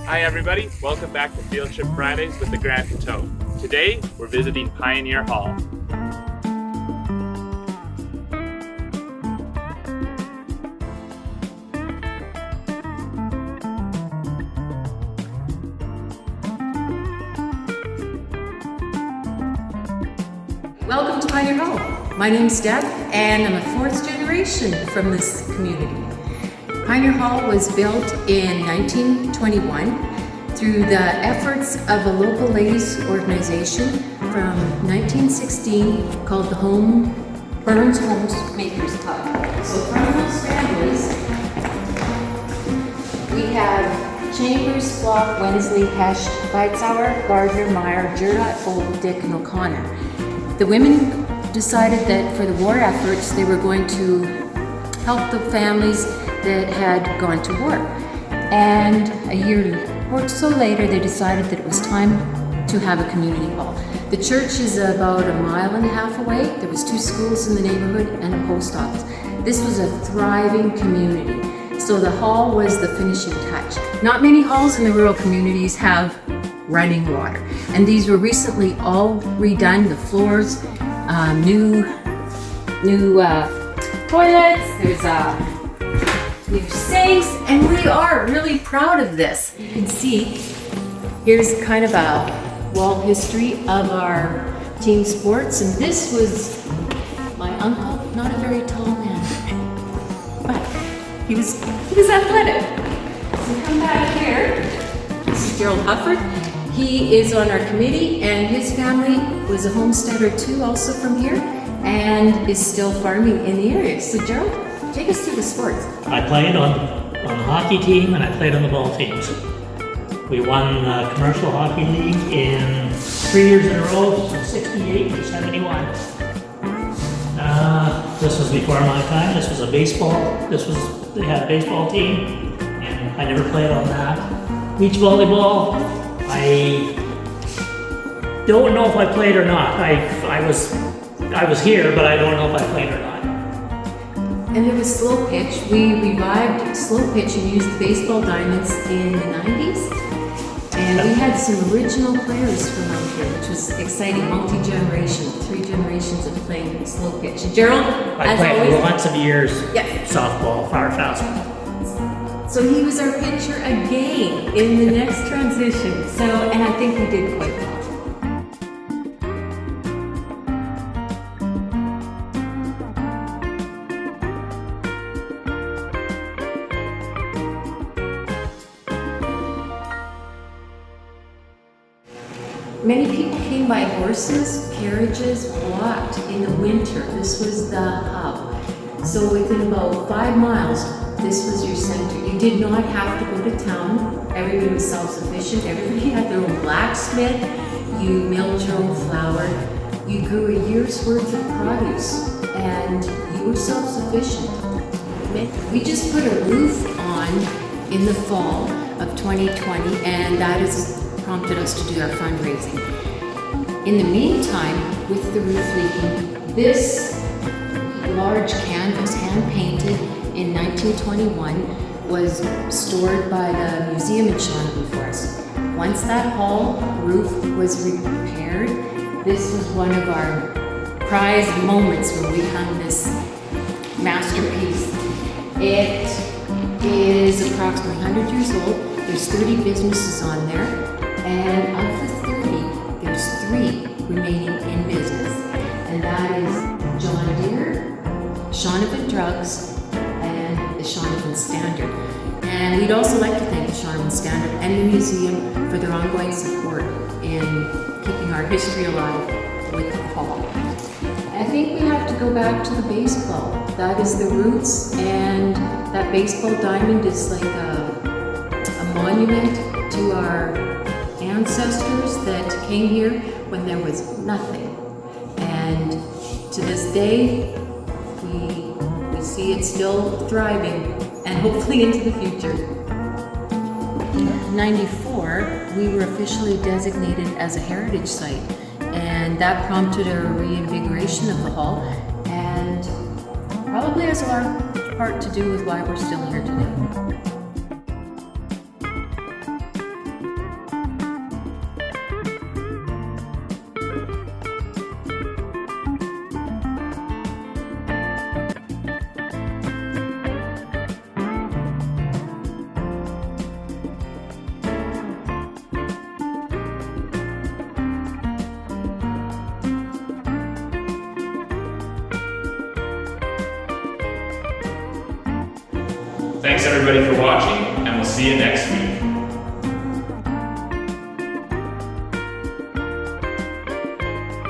Hi everybody, welcome back to Field Trip Fridays with the Grant in tow. Today, we're visiting Pioneer Hall. Welcome to Pioneer Hall. My name's Deb, and I'm a fourth generation from this community. Pioneer Hall was built in 1921 through the efforts of a local ladies organization from 1916 called the Burns Homemakers Club. So from those families, we have Chambers, Block, Wensley, Hesh, Beitzauer, Gardner, Meyer, Jurdot, Old, Dick, and O'Connor. The women decided that for the war efforts, they were going to help the families that had gone to war. And a year or so later, they decided that it was time to have a community hall. The church is about 1.5 miles away. There was 2 schools in the neighborhood and a post office. This was a thriving community. So the hall was the finishing touch. Not many halls in the rural communities have running water. And these were recently all redone. The floors, new toilets, there's new sinks, and we are really proud of this. You can see, here's kind of a wall history of our team sports, and this was my uncle, not a very tall man, but he was athletic. So come back here, this is Gerald Hufford. He is on our committee, and his family was a homesteader too, also from here, and is still farming in the area. So Gerald, take us through the sports. I played on the hockey team and I played on the ball teams. We won the commercial hockey league in 3 years in a row, from 68 to 71. This was before my time. This was a baseball. They had a baseball team, and I never played on that. Beach volleyball, I don't know if I played or not. I was here, but I don't know if I played or not. And there was slow pitch. We revived slow pitch and used the baseball diamonds in the 90s. And we had some original players from out here, which was exciting, multi-generation, 3 generations of playing slow pitch. And Gerald, I played lots of years, yes, softball, fire fastball. So he was our pitcher again in the next transition. And I think we did quite well. Many people came by horses, carriages, walked in the winter. This was the hub. So within about 5 miles, this was your center. You did not have to go to town. Everybody was self-sufficient. Everybody had their own blacksmith. You milled your own flour. You grew a year's worth of produce, and you were self-sufficient. We just put a roof on in the fall of 2020, and that has prompted us to do our fundraising. In the meantime, with the roof leaking, this large canvas, hand-painted in 1921, was stored by the museum in Shawnee for us. Once that hall roof was repaired, this was one of our prized moments when we hung this masterpiece. It is approximately 100 years old. There's 30 businesses on there. And of the 30, there's 3 remaining in business. And that is John Deere, Shaunavon Drugs, and the Shaunavon Standard. And we'd also like to thank the Shaunavon Standard and the museum for their ongoing support in keeping our history alive with the hall. I think we have to go back to the baseball. That is the roots, and that baseball diamond is like a monument to our ancestors that came here when there was nothing. And to this day, we see it still thriving, and hopefully into the future. In 94, we were officially designated as a heritage site, and that prompted a reinvigoration of the hall, and probably has a large part to do with why we're still here today. Thanks everybody for watching, and we'll see you next week.